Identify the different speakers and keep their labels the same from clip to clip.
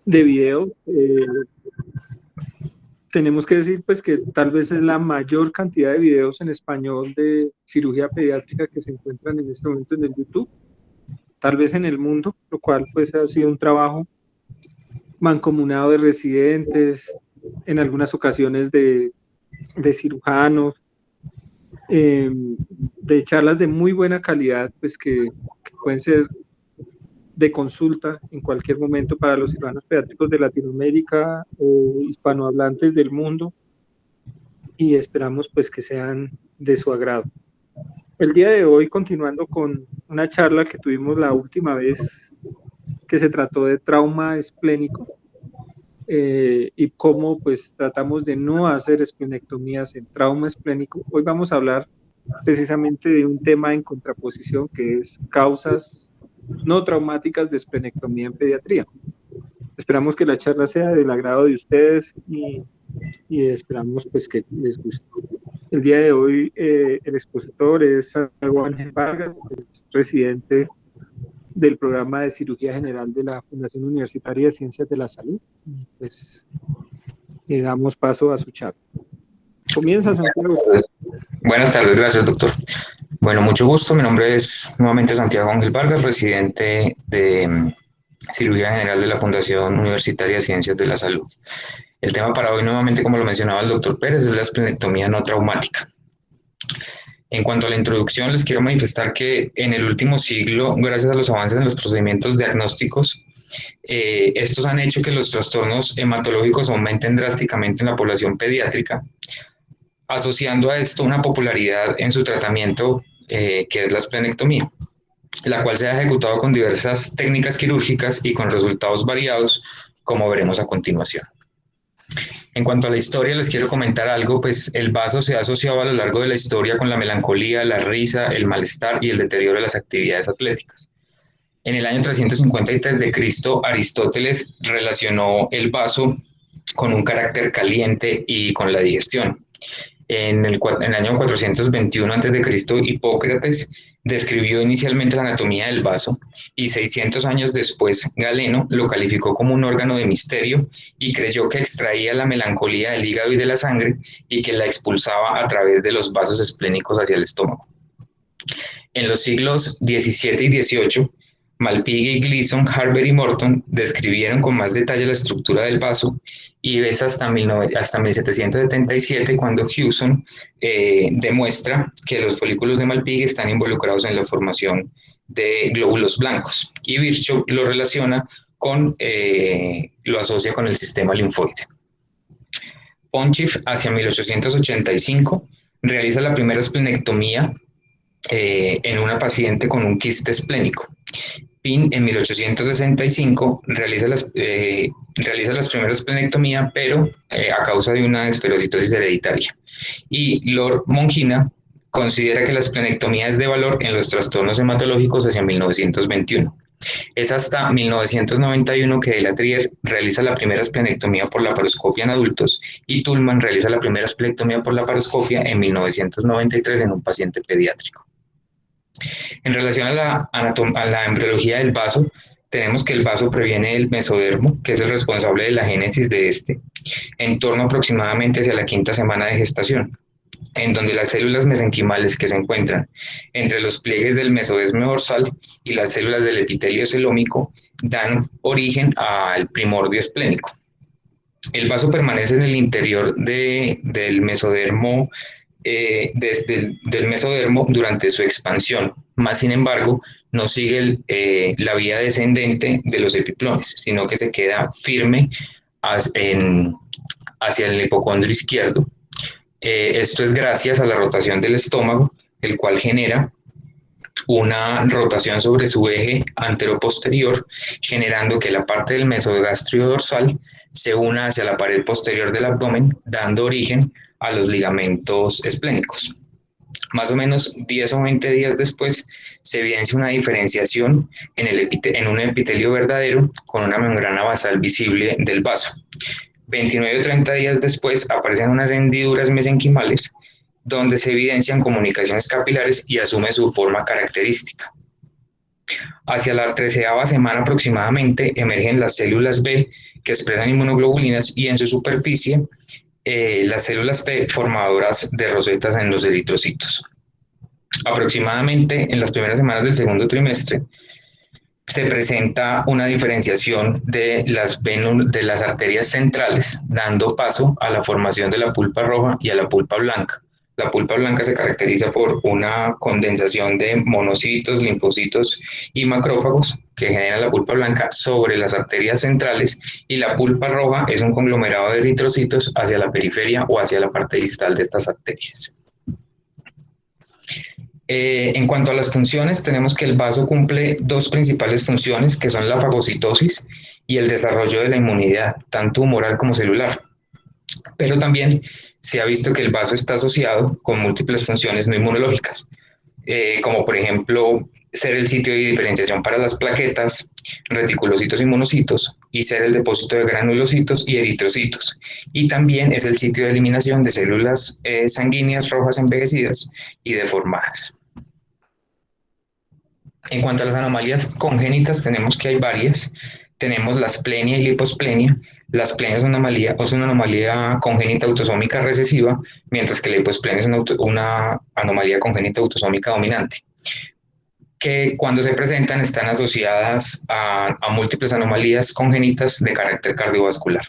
Speaker 1: de videos. Tenemos que decir pues que tal vez es la mayor cantidad de videos en español de cirugía pediátrica que se encuentran en este momento en el YouTube, tal vez en el mundo, lo cual pues ha sido un trabajo mancomunado de residentes, en algunas ocasiones de cirujanos, de charlas de muy buena calidad, pues que pueden ser de consulta en cualquier momento para los cirujanos pediátricos de Latinoamérica o hispanohablantes del mundo, y esperamos pues que sean de su agrado. El día de hoy, continuando con una charla que tuvimos la última vez que se trató de trauma esplénico, y cómo pues tratamos de no hacer esplenectomías en trauma esplénico, hoy vamos a hablar precisamente de un tema en contraposición que es causas no traumáticas de esplenectomía en pediatría. Esperamos que la charla sea del agrado de ustedes y esperamos pues que les guste. El día de hoy el expositor es Santiago Ángel Vargas, es residente del programa de cirugía general de la Fundación Universitaria de Ciencias de la Salud. Pues le damos paso a su charla. Comienza, Santiago.
Speaker 2: Buenas tardes, gracias, doctor. Bueno, mucho gusto. Mi nombre es nuevamente Santiago Ángel Vargas, residente de Cirugía General de la Fundación Universitaria de Ciencias de la Salud. El tema para hoy, nuevamente, como lo mencionaba el doctor Pérez, es la esplenectomía no traumática. En cuanto a la introducción, les quiero manifestar que en el último siglo, gracias a los avances en los procedimientos diagnósticos, estos han hecho que los trastornos hematológicos aumenten drásticamente en la población pediátrica, asociando a esto una popularidad en su tratamiento, que es la esplenectomía, la cual se ha ejecutado con diversas técnicas quirúrgicas y con resultados variados, como veremos a continuación. En cuanto a la historia, les quiero comentar algo, pues el vaso se ha asociado a lo largo de la historia con la melancolía, la risa, el malestar y el deterioro de las actividades atléticas. En el año 353 de Cristo, Aristóteles relacionó el vaso con un carácter caliente y con la digestión. En el año 421 a.C., Hipócrates describió inicialmente la anatomía del vaso y 600 años después Galeno lo calificó como un órgano de misterio y creyó que extraía la melancolía del hígado y de la sangre y que la expulsaba a través de los vasos esplénicos hacia el estómago. En los siglos XVII y XVIII, Malpighi y Gleason, Harber y Morton describieron con más detalle la estructura del vaso y es hasta 1777 cuando Hewson demuestra que los folículos de Malpighi están involucrados en la formación de glóbulos blancos y Virchow lo relaciona lo asocia con el sistema linfoide. Pontiff, hacia 1885, realiza la primera esplenectomía en una paciente con un quiste esplénico. Pin, en 1865, realiza las primeras esplenectomías, pero a causa de una esferocitosis hereditaria. Y Lord Mongina considera que la esplenectomía es de valor en los trastornos hematológicos hacia 1921. Es hasta 1991 que Delattrier realiza la primera esplenectomía por laparoscopia en adultos y Tullman realiza la primera esplenectomía por laparoscopia en 1993 en un paciente pediátrico. En relación a la embriología del vaso, tenemos que el vaso previene el mesodermo, que es el responsable de la génesis de este, en torno aproximadamente hacia la quinta semana de gestación, en donde las células mesenquimales que se encuentran entre los pliegues del mesodesmo dorsal y las células del epitelio celómico dan origen al primordio esplénico. El vaso permanece en el interior del mesodermo, del mesodermo durante su expansión, más sin embargo no sigue la vía descendente de los epiplones, sino que se queda firme hacia el hipocondrio izquierdo. Esto es gracias a la rotación del estómago, el cual genera una rotación sobre su eje anteroposterior, generando que la parte del mesogastrio dorsal se una hacia la pared posterior del abdomen, dando origen a los ligamentos esplénicos. Más o menos 10 o 20 días después se evidencia una diferenciación en un epitelio verdadero con una membrana basal visible del vaso. 29 o 30 días después aparecen unas hendiduras mesenquimales donde se evidencian comunicaciones capilares y asume su forma característica. Hacia la 13ª semana aproximadamente emergen las células B que expresan inmunoglobulinas y en su superficie las células T formadoras de rosetas en los eritrocitos. Aproximadamente en las primeras semanas del segundo trimestre se presenta una diferenciación de las arterias centrales, dando paso a la formación de la pulpa roja y a la pulpa blanca. La pulpa blanca se caracteriza por una condensación de monocitos, linfocitos y macrófagos que generan la pulpa blanca sobre las arterias centrales, y la pulpa roja es un conglomerado de eritrocitos hacia la periferia o hacia la parte distal de estas arterias. En cuanto a las funciones, tenemos que el vaso cumple dos principales funciones, que son la fagocitosis y el desarrollo de la inmunidad, tanto humoral como celular. Pero también se ha visto que el vaso está asociado con múltiples funciones no inmunológicas, como por ejemplo ser el sitio de diferenciación para las plaquetas, reticulocitos y monocitos, y ser el depósito de granulocitos y eritrocitos. Y también es el sitio de eliminación de células sanguíneas rojas envejecidas y deformadas. En cuanto a las anomalías congénitas, tenemos que hay varias. Tenemos la asplenia y la hiposplenia. La asplenia es una anomalía congénita autosómica recesiva, mientras que la hiposplenia es una anomalía congénita autosómica dominante, que cuando se presentan están asociadas a múltiples anomalías congénitas de carácter cardiovascular.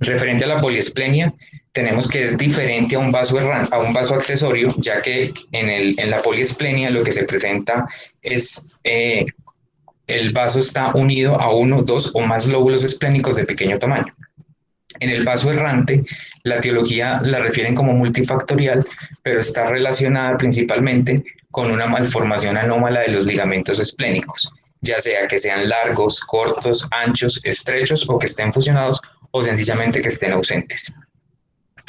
Speaker 2: Referente a la poliesplenia, tenemos que es diferente a un vaso accesorio, ya que en la poliesplenia lo que se presenta es el vaso está unido a uno, dos o más lóbulos esplénicos de pequeño tamaño. En el vaso errante, la etiología la refieren como multifactorial, pero está relacionada principalmente con una malformación anómala de los ligamentos esplénicos, ya sea que sean largos, cortos, anchos, estrechos o que estén fusionados o sencillamente que estén ausentes.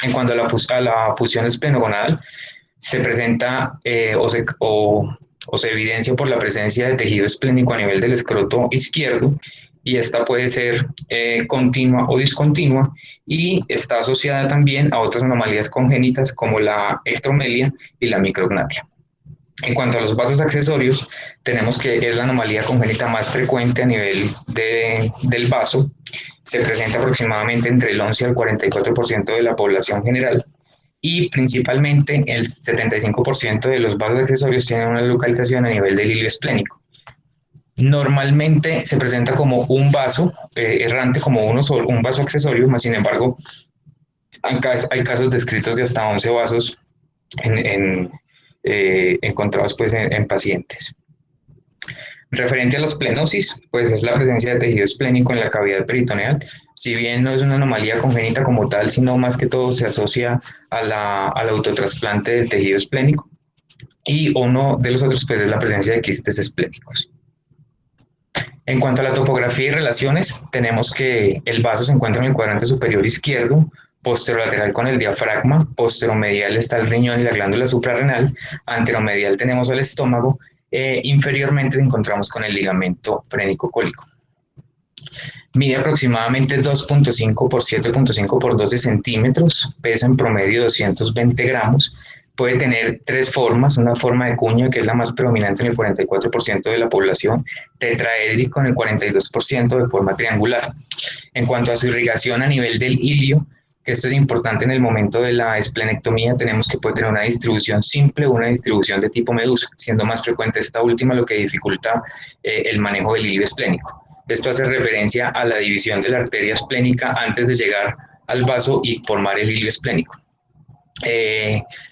Speaker 2: En cuanto a la fusión esplenogonadal, se presenta o se evidencia por la presencia de tejido esplénico a nivel del escroto izquierdo, y esta puede ser continua o discontinua, y está asociada también a otras anomalías congénitas como la ectromelia y la micrognatia. En cuanto a los vasos accesorios, tenemos que es la anomalía congénita más frecuente a nivel del vaso. Se presenta aproximadamente entre el 11 al 44% de la población general, y principalmente el 75% de los vasos accesorios tienen una localización a nivel del hilio esplénico. Normalmente se presenta como un vaso errante, como un vaso accesorio, más sin embargo, hay casos descritos de hasta 11 vasos encontrados pues, en pacientes. Referente a la esplenosis, pues es la presencia de tejido esplénico en la cavidad peritoneal. Si bien no es una anomalía congénita como tal, sino más que todo se asocia al autotrasplante del tejido esplénico. Y uno de los otros pues, es la presencia de quistes esplénicos. En cuanto a la topografía y relaciones, tenemos que el vaso se encuentra en el cuadrante superior izquierdo, posterolateral con el diafragma, posteromedial está el riñón y la glándula suprarrenal, anteromedial tenemos el estómago, inferiormente encontramos con el ligamento frénico-cólico. Mide aproximadamente 2.5 por 7.5 por 12 centímetros, pesa en promedio 220 gramos, puede tener tres formas: una forma de cuña, que es la más predominante en el 44% de la población, tetraédrico en el 42%, de forma triangular. En cuanto a su irrigación a nivel del hilio, que esto es importante en el momento de la esplenectomía, tenemos que puede tener una distribución simple o una distribución de tipo medusa, siendo más frecuente esta última, lo que dificulta el manejo del hilio esplénico. Esto hace referencia a la división de la arteria esplénica antes de llegar al vaso y formar el hilio esplénico.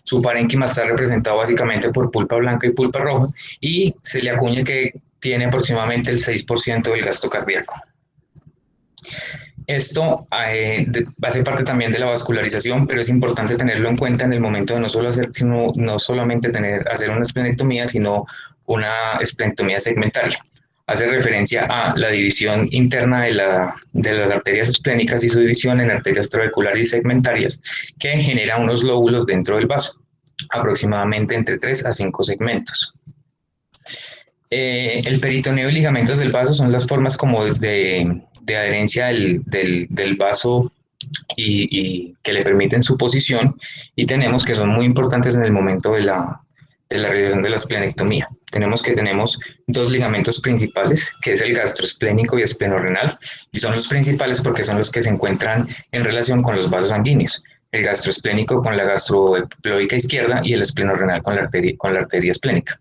Speaker 2: Su parénquima está representado básicamente por pulpa blanca y pulpa roja, y se le acuña que tiene aproximadamente el 6% del gasto cardíaco. Esto hace parte también de la vascularización, pero es importante tenerlo en cuenta en el momento de no solamente hacer una esplenectomía, sino una esplenectomía segmentaria. Hace referencia a la división interna de las arterias esplénicas y su división en arterias trabeculares y segmentarias, que genera unos lóbulos dentro del vaso, aproximadamente entre 3 a 5 segmentos. El peritoneo y ligamentos del vaso son las formas como de adherencia del vaso y que le permiten su posición, y tenemos que son muy importantes en el momento de de la realización de la esplenectomía. Tenemos dos ligamentos principales, que es el gastroesplénico y esplenorrenal, y son los principales porque son los que se encuentran en relación con los vasos sanguíneos. El gastroesplénico con la gastroepiploica izquierda y el esplenorrenal con la arteria esplénica.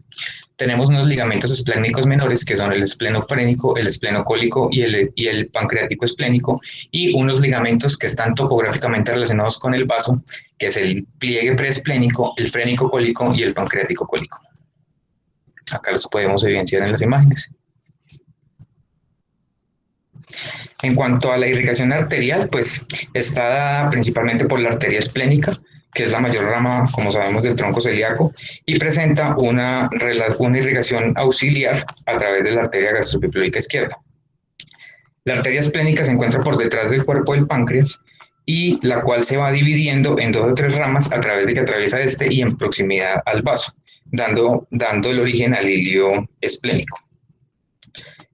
Speaker 2: Tenemos unos ligamentos esplénicos menores que son el esplenofrénico, el esplenocólico y el pancreático esplénico, y unos ligamentos que están topográficamente relacionados con el vaso, que es el pliegue preesplénico, el frénico cólico y el pancreático cólico. Acá los podemos evidenciar en las imágenes. En cuanto a la irrigación arterial, pues está dada principalmente por la arteria esplénica, que es la mayor rama, como sabemos, del tronco celíaco, y presenta una irrigación auxiliar a través de la arteria gastroepiploica izquierda. La arteria esplénica se encuentra por detrás del cuerpo del páncreas, y la cual se va dividiendo en 2 o 3 ramas a través de que atraviesa este y en proximidad al vaso, dando el origen al hilio esplénico.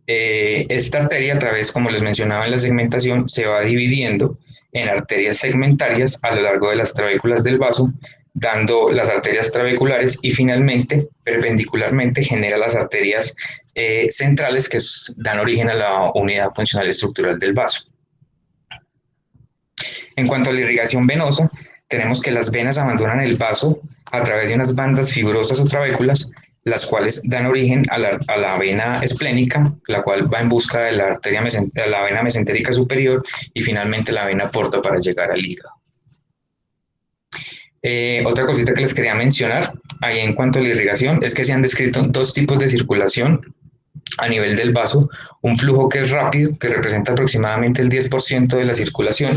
Speaker 2: Esta arteria, a través, como les mencionaba en la segmentación, se va dividiendo en arterias segmentarias a lo largo de las trabéculas del vaso, dando las arterias trabeculares y finalmente, perpendicularmente, genera las arterias centrales que dan origen a la unidad funcional estructural del vaso. En cuanto a la irrigación venosa, tenemos que las venas abandonan el vaso a través de unas bandas fibrosas o trabéculas, las cuales dan origen a la vena esplénica, la cual va en busca de la vena mesentérica superior y finalmente la vena porta para llegar al hígado. Otra cosita que les quería mencionar ahí en cuanto a la irrigación es que se han descrito 2 tipos de circulación a nivel del vaso: un flujo que es rápido, que representa aproximadamente el 10% de la circulación,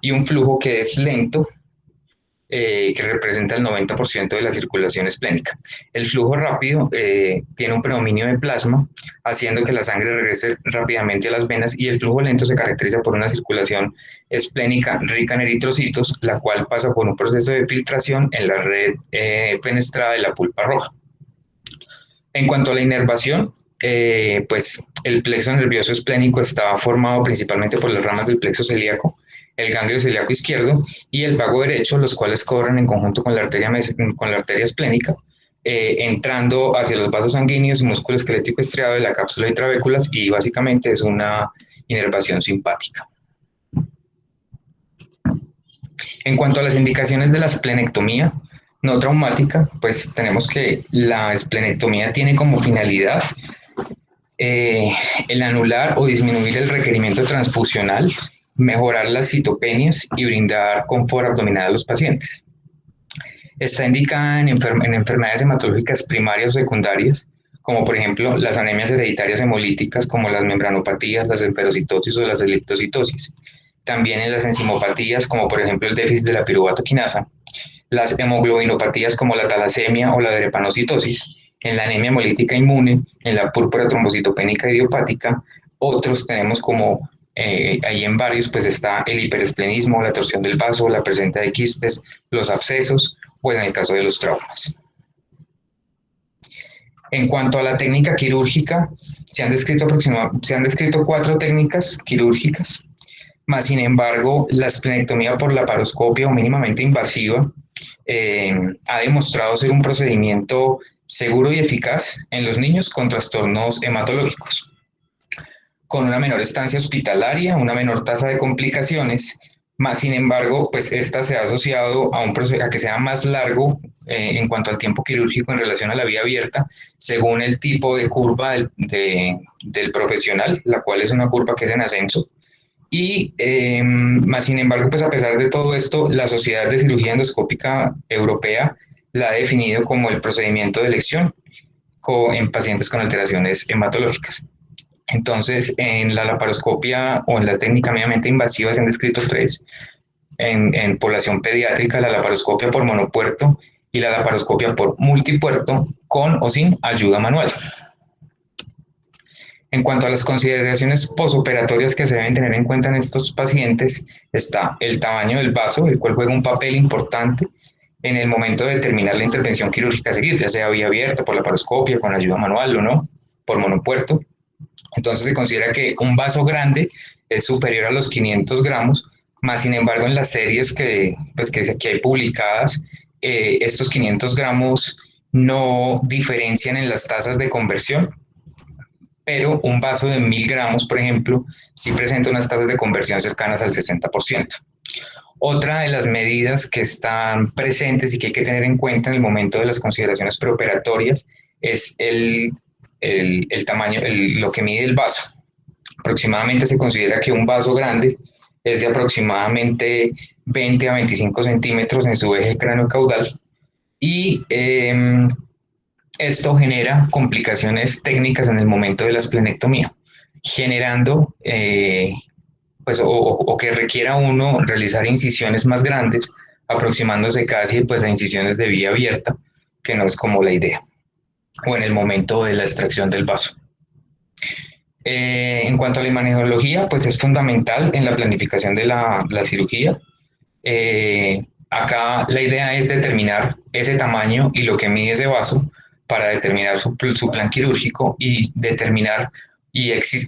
Speaker 2: y un flujo que es lento, que representa el 90% de la circulación esplénica. El flujo rápido tiene un predominio de plasma, haciendo que la sangre regrese rápidamente a las venas, y el flujo lento se caracteriza por una circulación esplénica rica en eritrocitos, la cual pasa por un proceso de filtración en la red fenestrada de la pulpa roja. En cuanto a la inervación, pues el plexo nervioso esplénico está formado principalmente por las ramas del plexo celíaco, el ganglio celíaco izquierdo y el vago derecho, los cuales corren en conjunto con la arteria esplénica, entrando hacia los vasos sanguíneos y músculo esquelético estriado de la cápsula y trabéculas, y básicamente es una inervación simpática. En cuanto a las indicaciones de la esplenectomía no traumática, pues tenemos que la esplenectomía tiene como finalidad el anular o disminuir el requerimiento transfusional, mejorar las citopenias y brindar confort abdominal a los pacientes. Está indicada en enfermedades hematológicas primarias o secundarias, como por ejemplo las anemias hereditarias hemolíticas, como las membranopatías, las esferocitosis o las eliptocitosis. También en las enzimopatías, como por ejemplo el déficit de la piruvato quinasa, las hemoglobinopatías como la talasemia o la drepanocitosis, en la anemia hemolítica inmune, en la púrpura trombocitopénica idiopática. Otros tenemos como ahí en varios, pues está el hiperesplenismo, la torsión del vaso, la presencia de quistes, los abscesos o en el caso de los traumas. En cuanto a la técnica quirúrgica, se han descrito 4 técnicas quirúrgicas, más sin embargo, la esplenectomía por laparoscopia o mínimamente invasiva ha demostrado ser un procedimiento seguro y eficaz en los niños con trastornos hematológicos, con una menor estancia hospitalaria, una menor tasa de complicaciones, más sin embargo, pues esta se ha asociado a que sea más largo en cuanto al tiempo quirúrgico en relación a la vía abierta, según el tipo de curva del profesional, la cual es una curva que es en ascenso. Y más sin embargo, pues a pesar de todo esto, la Sociedad de Cirugía Endoscópica Europea la ha definido como el procedimiento de elección en pacientes con alteraciones hematológicas. Entonces, en la laparoscopia o en la técnica mínimamente invasiva se han descrito 3. En población pediátrica, la laparoscopia por monopuerto y la laparoscopia por multipuerto, con o sin ayuda manual. En cuanto a las consideraciones posoperatorias que se deben tener en cuenta en estos pacientes, está el tamaño del vaso, el cual juega un papel importante en el momento de determinar la intervención quirúrgica a seguir, ya sea vía abierta, por laparoscopia, con ayuda manual o no, por monopuerto. Entonces se considera que un vaso grande es superior a los 500 gramos, más sin embargo en las series que aquí hay publicadas, estos 500 gramos no diferencian en las tasas de conversión, pero un vaso de 1000 gramos, por ejemplo, sí presenta unas tasas de conversión cercanas al 60%. Otra de las medidas que están presentes y que hay que tener en cuenta en el momento de las consideraciones preoperatorias es el tamaño, lo que mide el vaso. Aproximadamente se considera que un vaso grande es de aproximadamente 20 a 25 centímetros en su eje cráneo-caudal y esto genera complicaciones técnicas en el momento de la esplenectomía, generando pues, o que requiera uno realizar incisiones más grandes, aproximándose casi pues, a incisiones de vía abierta, que no es como la idea, o en el momento de la extracción del vaso. En cuanto a la imagenología, pues es fundamental en la planificación de la cirugía. Acá la idea es determinar ese tamaño y lo que mide ese vaso para determinar su plan quirúrgico y determinar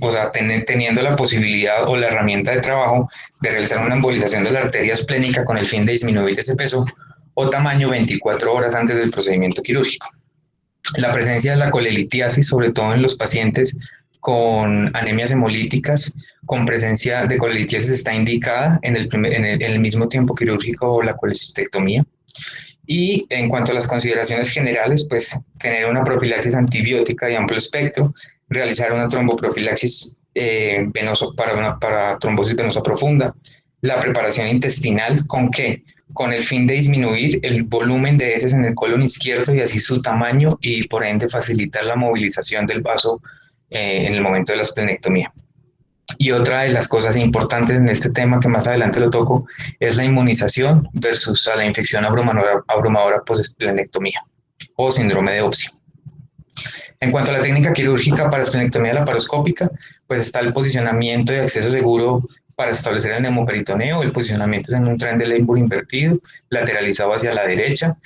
Speaker 2: o sea, teniendo la posibilidad o la herramienta de trabajo de realizar una embolización de la arteria esplénica con el fin de disminuir ese peso o tamaño 24 horas antes del procedimiento quirúrgico. La presencia de la colelitiasis, sobre todo en los pacientes con anemias hemolíticas, con presencia de colelitiasis está indicada en el mismo tiempo quirúrgico o la colecistectomía. Y en cuanto a las consideraciones generales, pues tener una profilaxis antibiótica de amplio espectro, realizar una tromboprofilaxis venoso para trombosis venosa profunda, la preparación intestinal, ¿con qué? Con el fin de disminuir el volumen de heces en el colon izquierdo y así su tamaño y por ende facilitar la movilización del vaso en el momento de la esplenectomía. Y otra de las cosas importantes en este tema, que más adelante lo toco, es la inmunización versus a la infección abrumadora post-esplenectomía o síndrome de Opsi. En cuanto a la técnica quirúrgica para esplenectomía laparoscópica, pues está el posicionamiento de acceso seguro para establecer el neumoperitoneo. El posicionamiento es en un tren de Leyburg invertido, lateralizado hacia la derecha.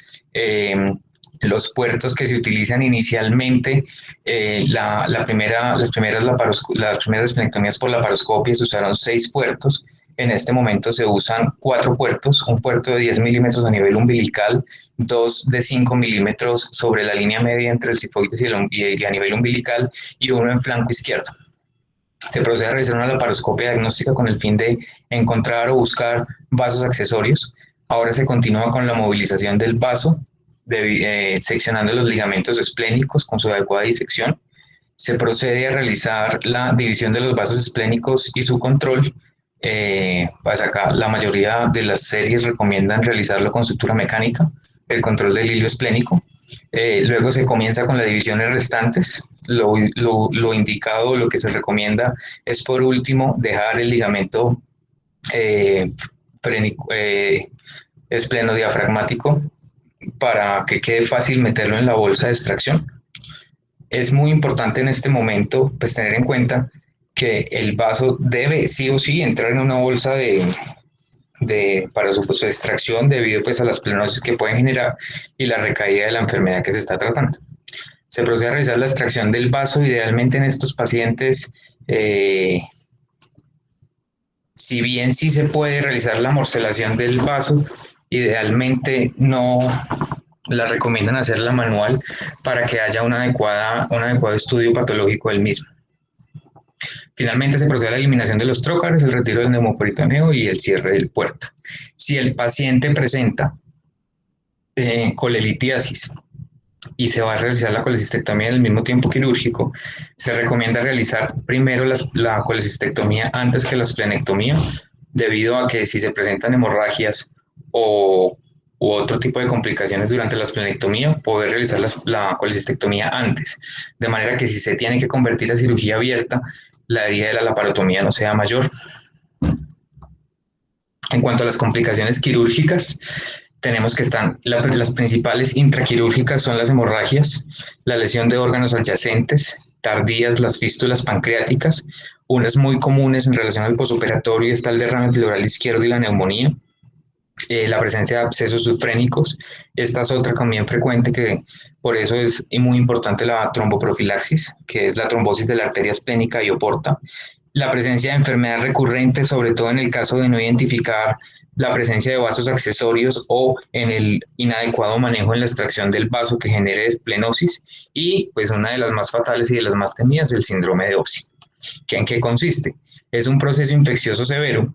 Speaker 2: Los puertos que se utilizan inicialmente, las primeras esplenectomías por laparoscopia se usaron 6 puertos. En este momento se usan 4 puertos, un puerto de 10 milímetros a nivel umbilical, 2 de 5 milímetros sobre la línea media entre el sifoides y a nivel umbilical y uno en flanco izquierdo. Se procede a realizar una laparoscopia diagnóstica con el fin de encontrar o buscar vasos accesorios. Ahora se continúa con la movilización del vaso, seccionando los ligamentos esplénicos con su adecuada disección. Se procede a realizar la división de los vasos esplénicos y su control. Pues acá la mayoría de las series recomiendan realizarlo con sutura mecánica, el control del hilo esplénico. Luego se comienza con las divisiones restantes. Lo indicado, lo que se recomienda es por último dejar el ligamento espleno-diafragmático para que quede fácil meterlo en la bolsa de extracción. Es muy importante en este momento pues, tener en cuenta que el vaso debe sí o sí entrar en una bolsa para su extracción debido pues, a las plenosis que pueden generar y la recaída de la enfermedad que se está tratando. Se procede a realizar la extracción del vaso, idealmente en estos pacientes, si bien sí se puede realizar la morcelación del vaso, idealmente no la recomiendan hacerla manual para que haya un adecuado estudio patológico del mismo. Finalmente se procede a la eliminación de los trócares, el retiro del neumoperitoneo y el cierre del puerto. Si el paciente presenta colelitiasis y se va a realizar la colecistectomía en el mismo tiempo quirúrgico, se recomienda realizar primero la colecistectomía antes que la esplenectomía, debido a que si se presentan hemorragias u otro tipo de complicaciones durante la esplenectomía, poder realizar la colecistectomía antes, de manera que si se tiene que convertir a cirugía abierta, la herida de la laparotomía no sea mayor. En cuanto a las complicaciones quirúrgicas, tenemos que están las principales intraquirúrgicas son las hemorragias, la lesión de órganos adyacentes, tardías, las fístulas pancreáticas. Unas muy comunes en relación al posoperatorio está el derrame pleural izquierdo y la neumonía. La presencia de abscesos subfrénicos, esta es otra también frecuente, que por eso es muy importante la tromboprofilaxis, que es la trombosis de la arteria esplénica y oporta. la presencia de enfermedad recurrente, sobre todo en el caso de no identificar la presencia de vasos accesorios o en el inadecuado manejo en la extracción del vaso que genere esplenosis, y pues una de las más fatales y de las más temidas, el síndrome de OPSI. ¿En qué consiste? Es un proceso infeccioso severo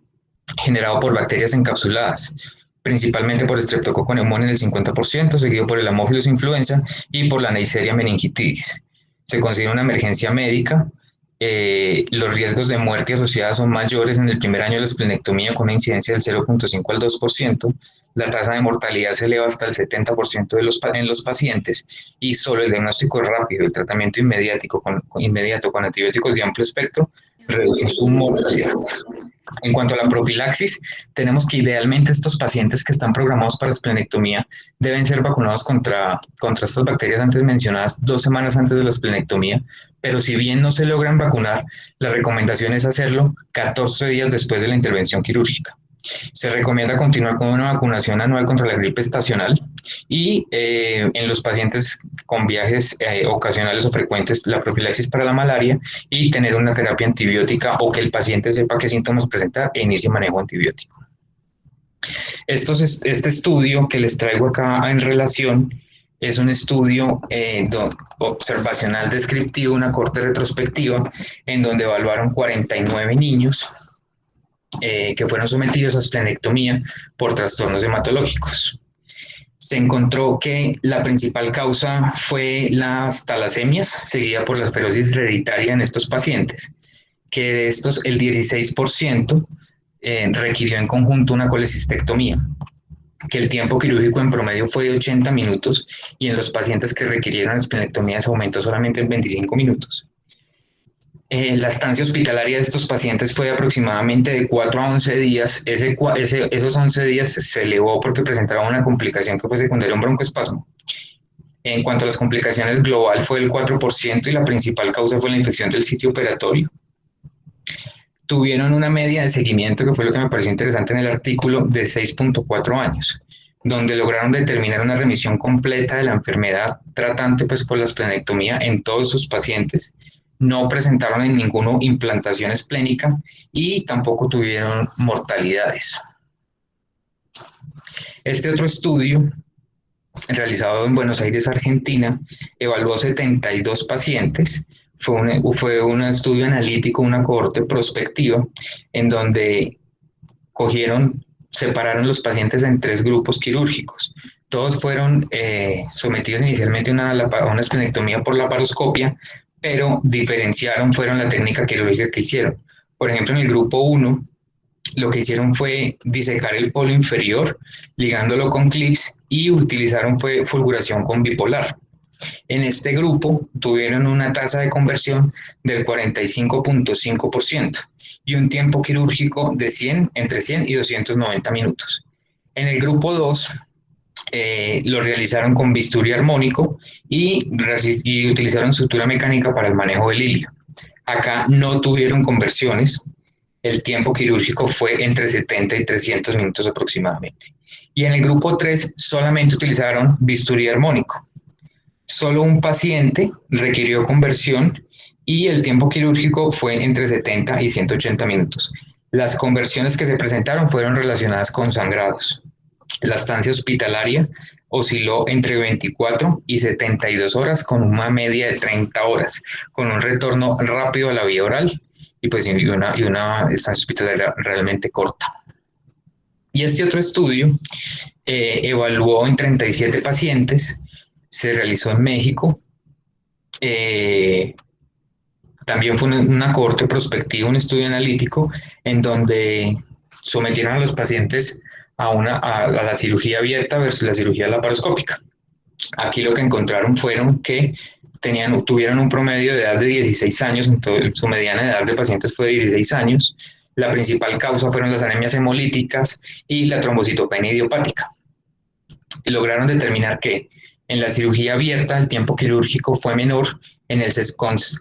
Speaker 2: generado por bacterias encapsuladas, principalmente por Streptococcus pneumoniae en el 50%, seguido por el Haemophilus influenza y por la Neisseria meningitidis. Se considera una emergencia médica. Los riesgos de muerte asociadas son mayores en el primer año de la esplenectomía, con una incidencia del 0.5 al 2%. La tasa de mortalidad se eleva hasta el 70% en los pacientes, y solo el diagnóstico rápido, el tratamiento inmediato con antibióticos de amplio espectro reduce su mortalidad. En cuanto a la profilaxis, tenemos que idealmente estos pacientes que están programados para esplenectomía deben ser vacunados contra estas bacterias antes mencionadas 2 semanas antes de la esplenectomía, pero si bien no se logran vacunar, la recomendación es hacerlo 14 días después de la intervención quirúrgica. Se recomienda continuar con una vacunación anual contra la gripe estacional, y en los pacientes con viajes ocasionales o frecuentes, la profilaxis para la malaria, y tener una terapia antibiótica, o que el paciente sepa qué síntomas presentar e inicie manejo antibiótico. Este estudio que les traigo acá en relación es un estudio observacional descriptivo, una corte retrospectiva, en donde evaluaron 49 niños que fueron sometidos a esplenectomía por trastornos hematológicos. Se encontró que la principal causa fue las talasemias, seguida por la esclerosis hereditaria en estos pacientes, que de estos el 16% requirió en conjunto una colecistectomía, que el tiempo quirúrgico en promedio fue de 80 minutos, y en los pacientes que requirieron esplenectomía se aumentó solamente en 25 minutos. La estancia hospitalaria de estos pacientes fue aproximadamente de 4 a 11 días. Esos 11 días se elevó porque presentaban una complicación que fue secundaria a un broncoespasmo. En cuanto a las complicaciones, global fue el 4%, y la principal causa fue la infección del sitio operatorio. Tuvieron una media de seguimiento, que fue lo que me pareció interesante en el artículo, de 6.4 años, donde lograron determinar una remisión completa de la enfermedad tratante pues por la esplenectomía en todos sus pacientes. No presentaron en ninguno implantación esplénica y tampoco tuvieron mortalidades. Este otro estudio, realizado en Buenos Aires, Argentina, evaluó 72 pacientes. Fue un estudio analítico, una cohorte prospectiva, en donde separaron los pacientes en 3 grupos quirúrgicos. Todos fueron sometidos inicialmente a una esplenectomía por laparoscopia, pero fueron la técnica quirúrgica que hicieron. Por ejemplo, en el grupo 1, lo que hicieron fue disecar el polo inferior, ligándolo con clips, y utilizaron fulguración con bipolar. En este grupo tuvieron una tasa de conversión del 45.5% y un tiempo quirúrgico de entre 100 y 290 minutos. En el grupo 2, lo realizaron con bisturí armónico y utilizaron sutura mecánica para el manejo del hilio. Acá no tuvieron conversiones. El tiempo quirúrgico fue entre 70 y 300 minutos aproximadamente. Y en el grupo 3 solamente utilizaron bisturí armónico. Solo un paciente requirió conversión, y el tiempo quirúrgico fue entre 70 y 180 minutos. Las conversiones que se presentaron fueron relacionadas con sangrados. La estancia hospitalaria osciló entre 24 y 72 horas, con una media de 30 horas, con un retorno rápido a la vía oral, y pues una estancia hospitalaria realmente corta. Y este otro estudio evaluó en 37 pacientes, se realizó en México. También fue una cohorte prospectiva, un estudio analítico, en donde sometieron a los pacientes a la cirugía abierta versus la cirugía laparoscópica. Aquí lo que encontraron fueron que tuvieron un promedio de edad de 16 años, entonces su mediana edad de pacientes fue de 16 años. La principal causa fueron las anemias hemolíticas y la trombocitopenia idiopática. Lograron determinar que en la cirugía abierta el tiempo quirúrgico fue menor,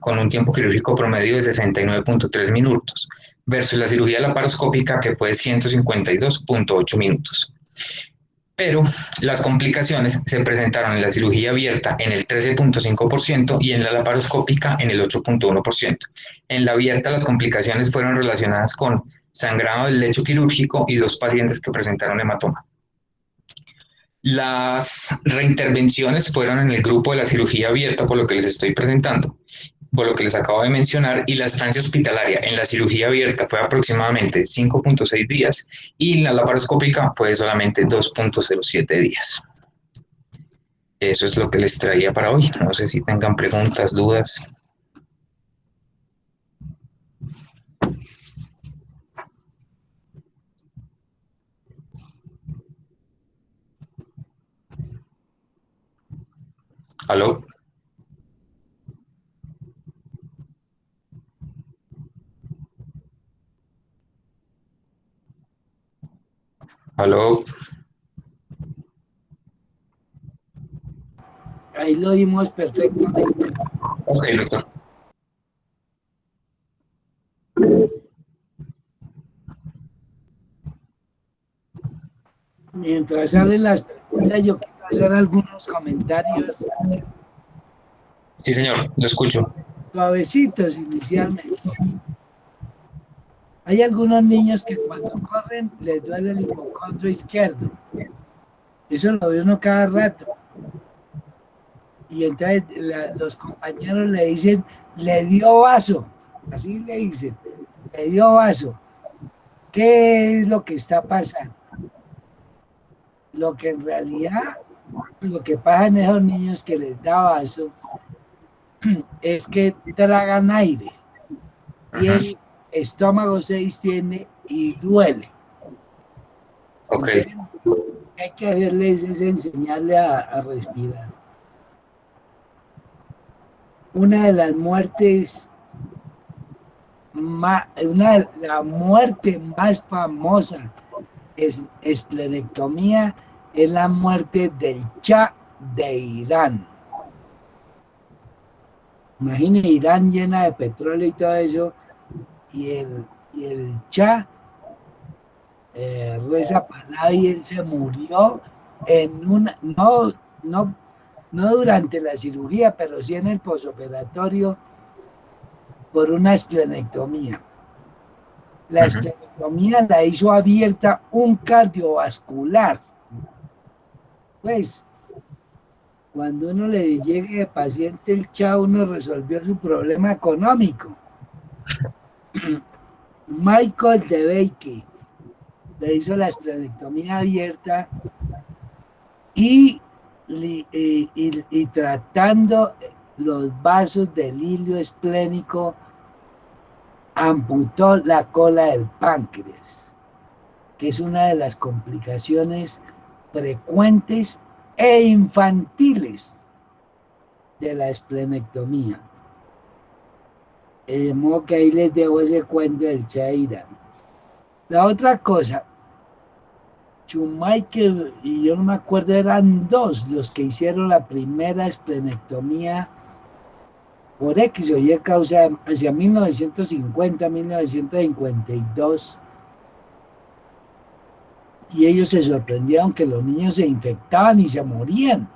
Speaker 2: con un tiempo quirúrgico promedio de 69.3 minutos, versus la cirugía laparoscópica, que fue 152.8 minutos. pero las complicaciones se presentaron en la cirugía abierta en el 13.5% y en la laparoscópica en el 8.1%. En la abierta las complicaciones fueron relacionadas con sangrado del lecho quirúrgico y 2 pacientes que presentaron hematoma. Las reintervenciones fueron en el grupo de la cirugía abierta, por lo que les estoy presentando, por lo que les acabo de mencionar, y la estancia hospitalaria en la cirugía abierta fue aproximadamente 5.6 días y en la laparoscópica fue solamente 2.07 días. Eso es lo que les traía para hoy. No sé si tengan preguntas, dudas. ¿Aló? ¿Aló?
Speaker 3: Ahí lo vimos perfectamente.
Speaker 2: Ok, doctor.
Speaker 3: Mientras salen las preguntas, yo quiero hacer algunos comentarios
Speaker 2: Sí, señor, lo escucho.
Speaker 3: suavecitos inicialmente. Hay algunos niños que cuando corren les duele el hipocondrio izquierdo. Eso lo ve uno cada rato. Y entonces los compañeros le dicen, le dio vaso. Así le dicen, le dio vaso. ¿Qué es lo que está pasando? Lo que en realidad, lo que pasa en esos niños que les da vaso es que tragan aire y el estómago se distiende y duele.
Speaker 2: Ok.
Speaker 3: Entonces, hay que hacerles es enseñarle a respirar. Una de las muertes la muerte más famosa es esplenectomía, es la muerte del Shah de Irán. Imagine Irán llena de petróleo y todo eso, y el Shah Reza Pahlavi, él se murió en una, no durante la cirugía, pero sí en el posoperatorio por una esplenectomía. La esplenectomía la hizo abierta un cardiovascular. Pues, cuando uno le llegue de paciente el chavo, uno resolvió su problema económico. Michael DeBakey le hizo la esplenectomía abierta y tratando los vasos del hilio esplénico, amputó la cola del páncreas, que es una de las complicaciones frecuentes e infantiles de la esplenectomía. De modo que ahí les dejo ese cuento del Chaira. La otra cosa, Schumacher y yo no me acuerdo, eran 2 los que hicieron la primera esplenectomía por X o Y causa hacia 1950, 1952. Y ellos se sorprendieron que los niños se infectaban y se morían.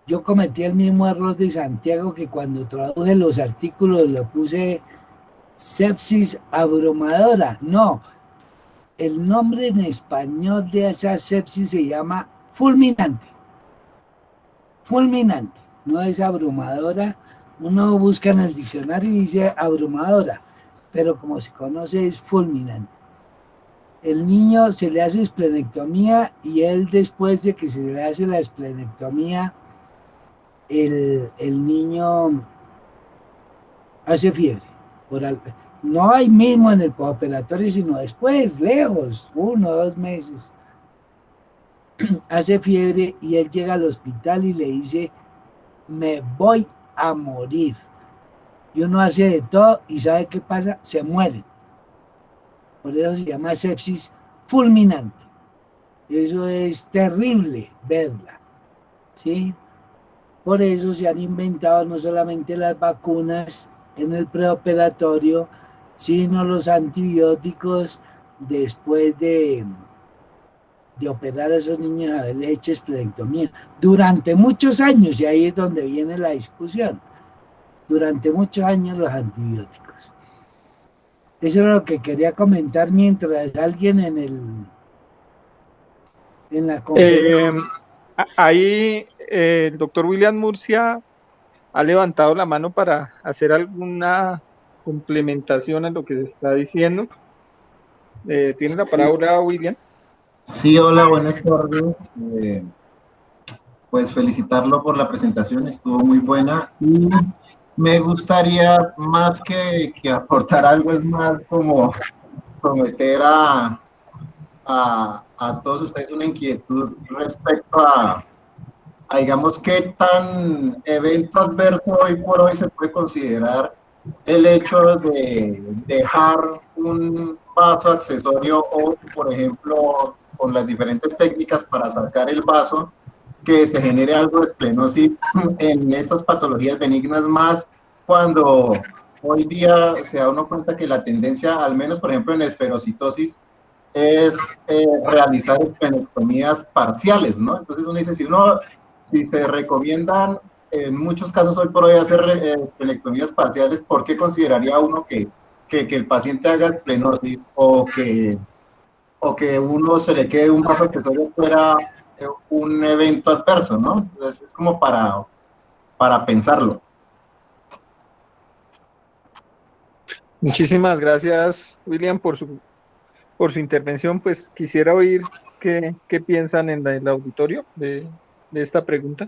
Speaker 3: Yo cometí el mismo error de Santiago, que cuando traduje los artículos le puse sepsis abrumadora. No, el nombre en español de esa sepsis se llama fulminante. Fulminante, no es abrumadora. Uno busca en el diccionario y dice abrumadora, pero como se conoce es fulminante. El niño se le hace esplenectomía y él, después de que se le hace la esplenectomía, el niño hace fiebre. No hay mismo en el postoperatorio, sino después, lejos, 1 o 2 meses. Hace fiebre y él llega al hospital y le dice, me voy a morir. Y uno hace de todo y ¿sabe qué pasa? Se mueren. Por eso se llama sepsis fulminante. Eso es terrible verla, ¿sí? Por eso se han inventado no solamente las vacunas en el preoperatorio, sino los antibióticos después de de operar a esos niños, haberles hecho esplenectomía durante muchos años, y ahí es donde viene la discusión. Durante muchos años los antibióticos. Eso es lo que quería comentar mientras alguien en la conferencia.
Speaker 1: Ahí el doctor William Murcia ha levantado la mano para hacer alguna complementación a lo que se está diciendo. ¿Tiene la palabra, William?
Speaker 4: Sí, hola, buenas tardes. Pues felicitarlo por la presentación, estuvo muy buena y me gustaría más que aportar algo, es más como prometer a todos ustedes una inquietud respecto digamos, qué tan evento adverso hoy por hoy se puede considerar el hecho de dejar un vaso accesorio o, por ejemplo, con las diferentes técnicas para sacar el vaso, que se genere algo de esplenosis en estas patologías benignas, más cuando hoy día se da uno cuenta que la tendencia, al menos por ejemplo en esferocitosis, es realizar esplenectomías parciales, ¿no? Entonces uno dice, si se recomiendan en muchos casos hoy por hoy hacer esplenectomías parciales, ¿por qué consideraría uno que el paciente haga esplenosis o que uno se le quede un vaso accesorio fuera un evento adverso, ¿no? Entonces es como para pensarlo.
Speaker 1: Muchísimas gracias, William, por su intervención. Pues quisiera oír qué piensan en el auditorio de esta pregunta.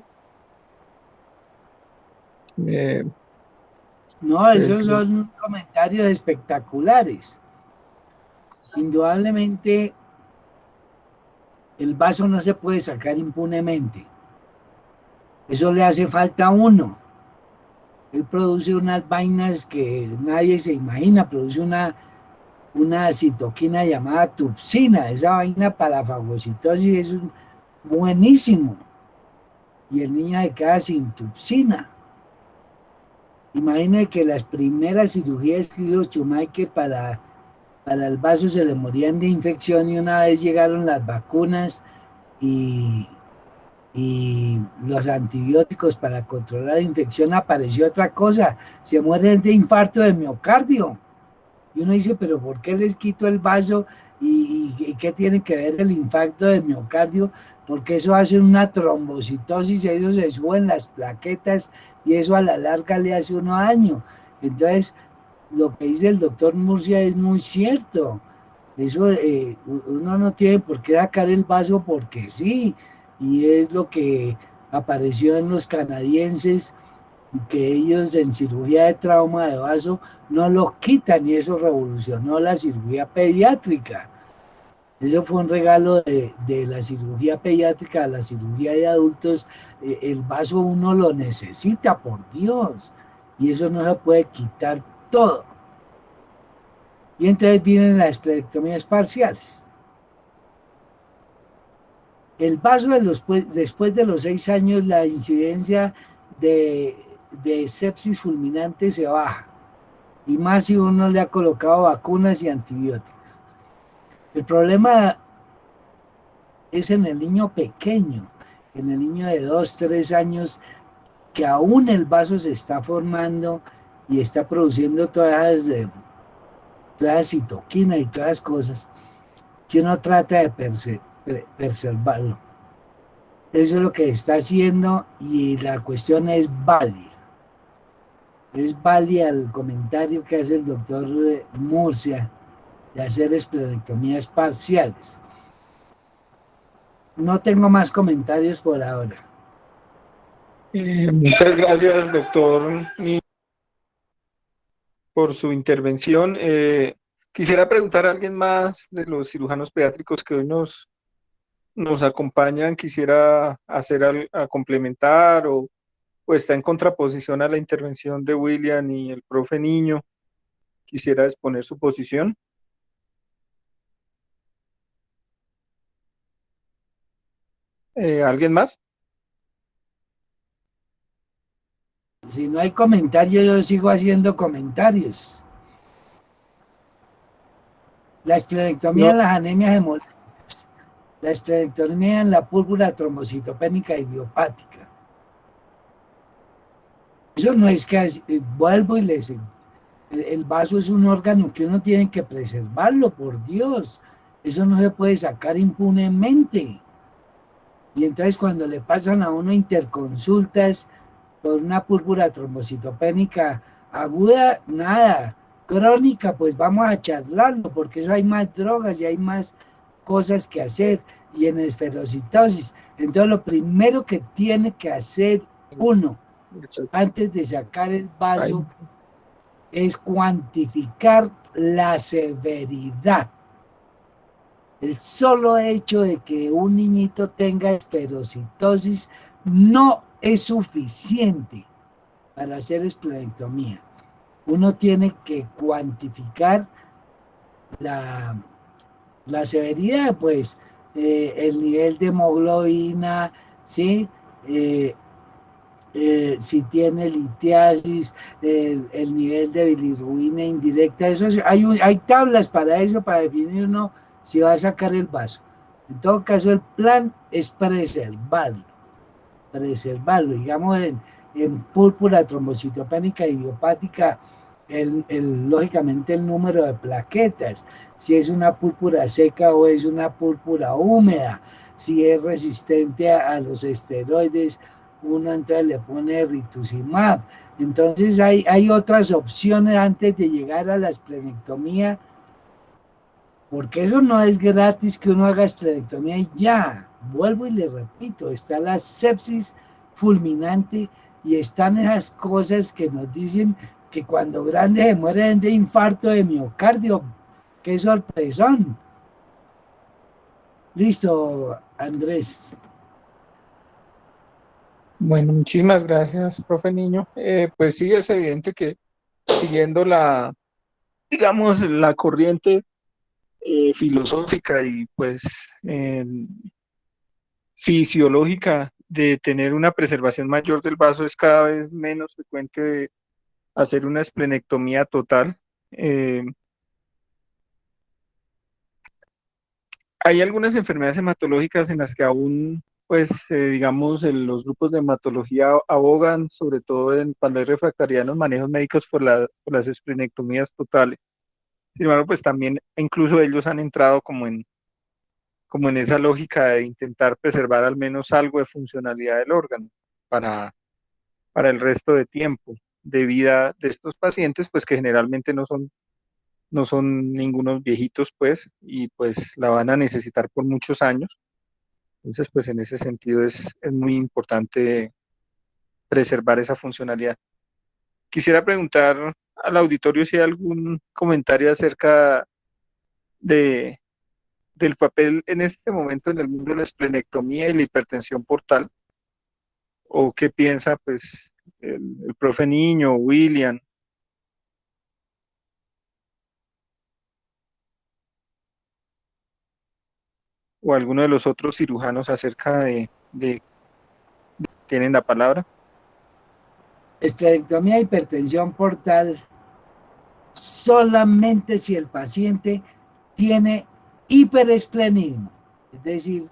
Speaker 3: No, esos son comentarios espectaculares. Indudablemente, el vaso no se puede sacar impunemente. Eso le hace falta a uno. Él produce unas vainas que nadie se imagina, produce una citoquina llamada tupsina. Esa vaina para la fagocitosis es buenísimo. Y el niño se queda sin tupsina. Imagine que las primeras cirugías que hizo Schumacher para el vaso se le morían de infección, y una vez llegaron las vacunas y los antibióticos para controlar la infección, apareció otra cosa, se mueren de infarto de miocardio. Y uno dice, pero ¿por qué les quito el vaso? ¿Y qué tiene que ver el infarto de miocardio? Porque eso hace una trombocitosis, eso se suben las plaquetas y eso a la larga le hace uno daño. Entonces, lo que dice el doctor Murcia es muy cierto. Eso uno no tiene por qué sacar el vaso porque sí, y es lo que apareció en los canadienses, que ellos en cirugía de trauma de vaso no lo quitan, y eso revolucionó la cirugía pediátrica. Eso fue un regalo de la cirugía pediátrica a la cirugía de adultos. El vaso uno lo necesita, por Dios, y eso no se puede quitar todo. Y entonces vienen las esplenectomías parciales. El vaso después de los 6 años, la incidencia de sepsis fulminante se baja, y más si uno le ha colocado vacunas y antibióticos. El problema es en el niño pequeño, en el niño de 2, 3 años, que aún el vaso se está formando y está produciendo todas las citoquinas y todas las cosas, que uno trata de preservarlo. Eso es lo que está haciendo, y la cuestión es válida. Es válida el comentario que hace el doctor Murcia de hacer esplenectomías parciales. No tengo más comentarios por ahora.
Speaker 1: Muchas gracias, doctor, por su intervención. Quisiera preguntar a alguien más de los cirujanos pediátricos que hoy nos acompañan, quisiera a complementar o está en contraposición a la intervención de William y el profe Niño. Quisiera exponer su posición. ¿Alguien más?
Speaker 3: Si no hay comentarios, yo sigo haciendo comentarios. La esplenectomía
Speaker 1: No.
Speaker 3: en las anemias hemolíticas. la esplenectomía en la púrpura trombocitopénica idiopática. Eso no es que, vuelvo y les... El vaso es un órgano que uno tiene que preservarlo, por Dios. Eso no se puede sacar impunemente. Y entonces cuando le pasan a uno interconsultas por una púrpura trombocitopénica aguda, nada. Crónica, pues vamos a charlarlo, porque eso hay más drogas y hay más cosas que hacer. Y en esferocitosis. Entonces lo primero que tiene que hacer uno antes de sacar el vaso es cuantificar la severidad. El solo hecho de que un niñito tenga esferocitosis no es suficiente para hacer esplenectomía. Uno tiene que cuantificar la severidad, pues, el nivel de hemoglobina, ¿sí? Si tiene litiasis, el nivel de bilirrubina indirecta, eso hay tablas para eso, para definir uno si va a sacar el vaso. En todo caso, el plan es preservarlo, digamos, en púrpura trombocitopénica idiopática, lógicamente el número de plaquetas, si es una púrpura seca o es una púrpura húmeda, si es resistente a los esteroides, uno entonces le pone rituximab. Entonces hay otras opciones antes de llegar a la esplenectomía, porque eso no es gratis que uno haga esplenectomía y ya. Vuelvo y le repito, está la sepsis fulminante y están esas cosas que nos dicen que cuando grandes se mueren de infarto de miocardio. ¡Qué sorpresón! Listo, Andrés.
Speaker 1: Bueno, muchísimas gracias, profe Niño. Pues sí, es evidente que siguiendo digamos, la corriente filosófica y pues eh, fisiológica de tener una preservación mayor del vaso, es cada vez menos frecuente de hacer una esplenectomía total. Eh, Hay algunas enfermedades hematológicas en las que aún, pues, digamos, los grupos de hematología abogan, sobre todo cuando hay refractaria en los manejos médicos por las esplenectomías totales. Sin embargo, pues también incluso ellos han entrado como en esa lógica de intentar preservar al menos algo de funcionalidad del órgano para, para el resto de tiempo de vida de estos pacientes, pues que generalmente no son ningunos viejitos, pues, y pues la van a necesitar por muchos años. Entonces, pues en ese sentido es muy importante preservar esa funcionalidad. Quisiera preguntar al auditorio si hay algún comentario acerca de, del papel en este momento en el mundo de la esplenectomía y la hipertensión portal, o qué piensa pues el profe Niño, William, o alguno de los otros cirujanos acerca tienen la palabra.
Speaker 3: Esplenectomía, hipertensión portal, solamente si el paciente tiene hiperesplenismo, es decir,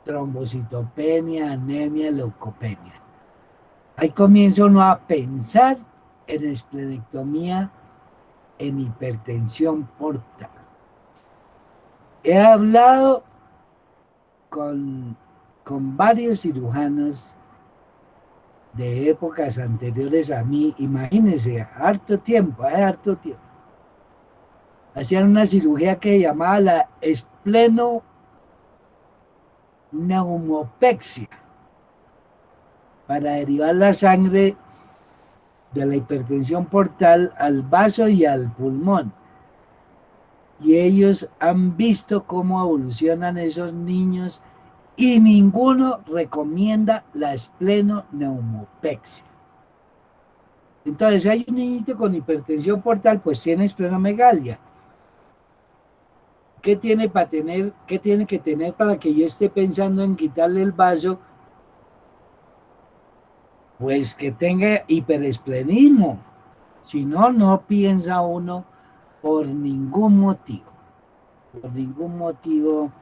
Speaker 3: trombocitopenia, anemia, leucopenia. Ahí comienza uno a pensar en esplenectomía, en hipertensión portal. He hablado con varios cirujanos de épocas anteriores a mí, imagínense, harto tiempo. Hacían una cirugía que llamaba la esplenoneumopexia para derivar la sangre de la hipertensión portal al vaso y al pulmón. Y ellos han visto cómo evolucionan esos niños y ninguno recomienda la esplenoneumopexia. Entonces, si hay un niñito con hipertensión portal, pues tiene esplenomegalia. ¿Qué tiene que tener para que yo esté pensando en quitarle el vaso? Pues que tenga hiperesplenismo. Si no, no piensa uno por ningún motivo. por ningún motivo.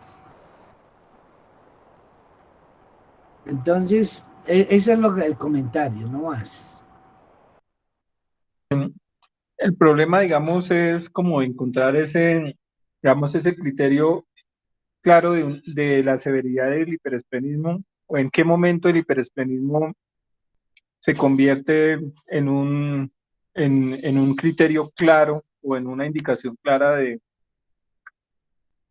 Speaker 3: Entonces, eso es el comentario, no más.
Speaker 1: El problema, digamos, es como encontrar digamos, ese criterio claro de la severidad del hiperesplenismo o en qué momento el hiperesplenismo se convierte en un criterio claro o en una indicación clara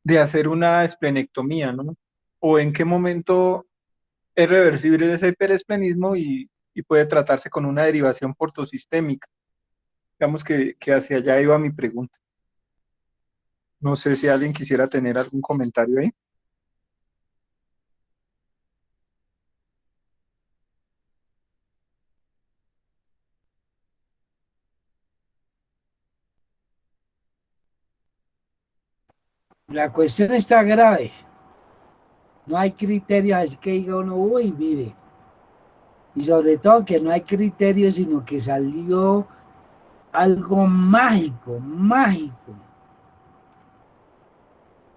Speaker 1: de hacer una esplenectomía, ¿no? O en qué momento es reversible ese hiperesplenismo y puede tratarse con una derivación portosistémica. Digamos que hacia allá iba mi pregunta. No sé si alguien quisiera tener algún comentario ahí.
Speaker 3: La cuestión está grave. No hay criterios, así que diga uno, uy, mire. Y sobre todo que no hay criterios, sino que salió algo mágico, mágico,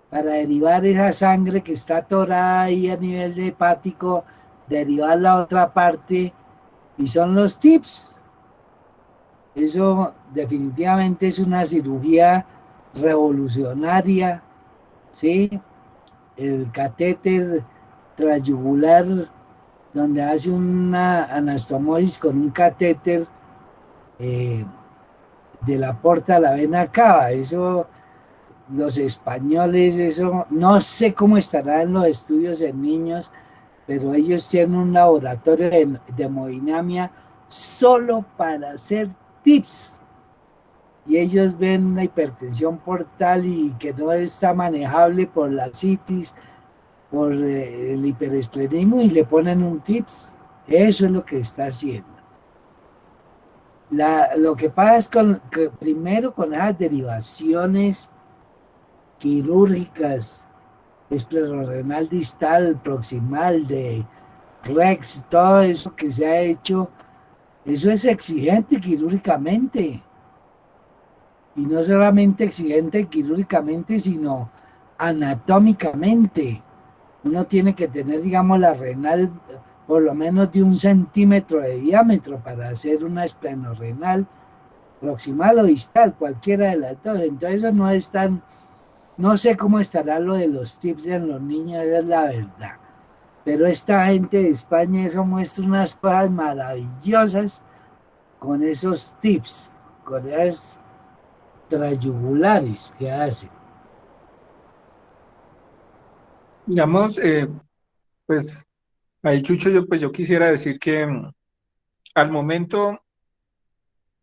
Speaker 3: para derivar esa sangre que está atorada ahí a nivel de hepático, derivar la otra parte, y son los tips. Eso definitivamente es una cirugía revolucionaria, ¿sí? El catéter transyugular, donde hace una anastomosis con un catéter eh, de la porta a la vena cava. Eso, los españoles, eso, no sé cómo estará en los estudios en niños, pero ellos tienen un laboratorio de hemodinamia solo para hacer tips. Y ellos ven la hipertensión portal y que no está manejable por la citis, por el hiperesplenismo y le ponen un tips. Eso es lo que está haciendo. Lo que pasa es que primero con esas derivaciones quirúrgicas, esclerorenal distal, proximal, de Rex, todo eso que se ha hecho, eso es exigente quirúrgicamente. Y no solamente exigente quirúrgicamente, sino anatómicamente. Uno tiene que tener, digamos, la renal por lo menos de 1 centímetro de diámetro para hacer una esplenorrenal proximal o distal, cualquiera de las dos. Entonces eso no es tan, no sé cómo estará lo de los tips en los niños, es la verdad. Pero esta gente de España eso muestra unas cosas maravillosas con esos tips, con esas trayugulares que hacen.
Speaker 1: Digamos, pues ahí Chucho, yo quisiera decir que al momento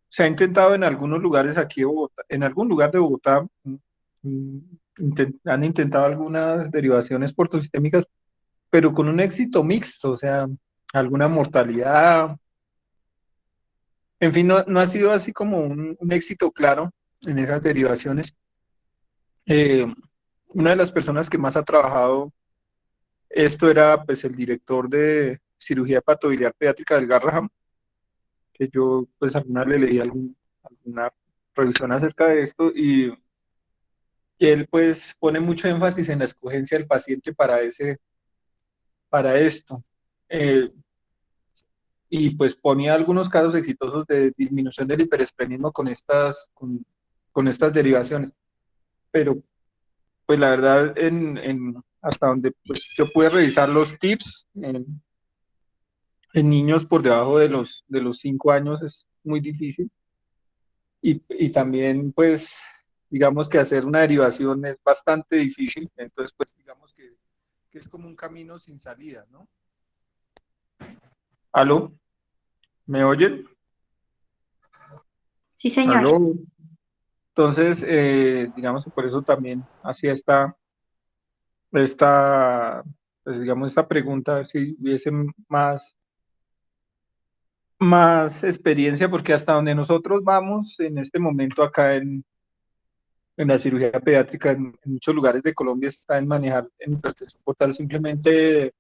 Speaker 1: se ha intentado en algunos lugares aquí de Bogotá, en algún lugar de Bogotá, mm, han intentado algunas derivaciones portosistémicas, pero con un éxito mixto, o sea, alguna mortalidad, en fin, no ha sido así como un éxito claro en esas derivaciones. Eh, una de las personas que más ha trabajado esto era pues el director de cirugía hepatobiliar pediátrica del Garraham, que yo pues alguna vez le leí alguna revisión acerca de esto y él pues pone mucho énfasis en la escogencia del paciente para esto. Eh, y pues ponía algunos casos exitosos de disminución del hiperesplenismo con estas derivaciones. Pero pues la verdad, hasta donde pues, yo pude revisar los tips en niños por debajo de los 5 años es muy difícil. Y también pues digamos que hacer una derivación es bastante difícil. Entonces pues digamos que es como un camino sin salida, ¿no? ¿Aló? ¿Me oyen?
Speaker 5: Sí, señor.
Speaker 1: ¿Aló? Entonces, digamos que por eso también hacía pues digamos, esta pregunta, a ver si hubiese más experiencia, porque hasta donde nosotros vamos en este momento acá en la cirugía pediátrica, en muchos lugares de Colombia está en manejar en hipertensión portal simplemente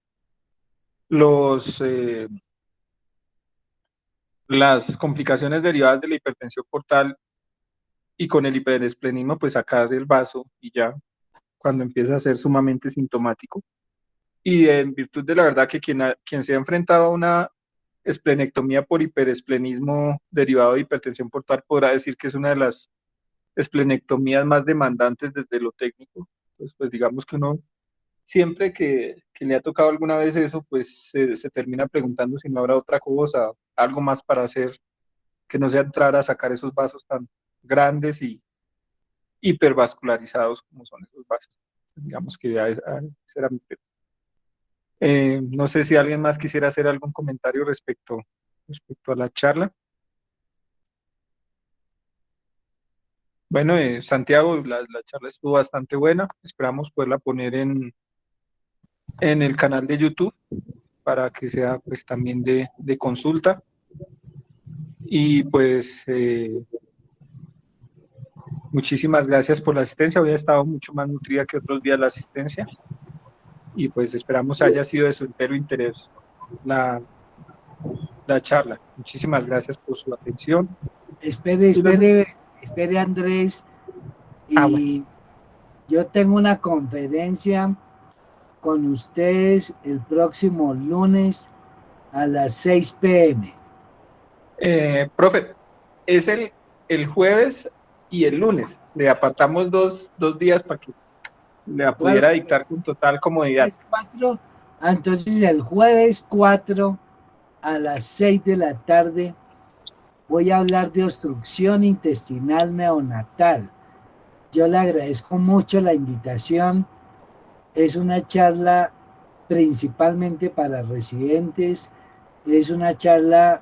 Speaker 1: los, las complicaciones derivadas de la hipertensión portal y con el hiperesplenismo, pues sacar el vaso y ya. cuando empieza a ser sumamente sintomático. Y en virtud de la verdad que quien se ha enfrentado a una esplenectomía por hiperesplenismo derivado de hipertensión portal podrá decir que es una de las esplenectomías más demandantes desde lo técnico. Pues digamos que uno siempre que le ha tocado alguna vez eso, pues se termina preguntando si no habrá otra cosa, algo más para hacer, que no sea entrar a sacar esos vasos tan grandes y hipervascularizados como son esos vasos. Digamos que ya ese era mi tema. No sé si alguien más quisiera hacer algún comentario respecto a la charla. Bueno, Santiago, la charla estuvo bastante buena. Esperamos poderla poner en el canal de YouTube para que sea pues también de consulta. Y pues muchísimas gracias por la asistencia. Hoy ha estado mucho más nutrida que otros días la asistencia. Y pues esperamos haya sido de su entero interés la charla. Muchísimas gracias por su atención.
Speaker 3: Espere Andrés. Y
Speaker 1: bueno.
Speaker 3: yo tengo una conferencia con ustedes el próximo lunes a las 6 p.m.
Speaker 1: Profe, es el jueves y el lunes. Le apartamos dos días para que le pudiera dictar con total comodidad.
Speaker 3: Entonces el jueves 4 a las 6 de la tarde voy a hablar de obstrucción intestinal neonatal. Yo le agradezco mucho la invitación. Es una charla principalmente para residentes. Es una charla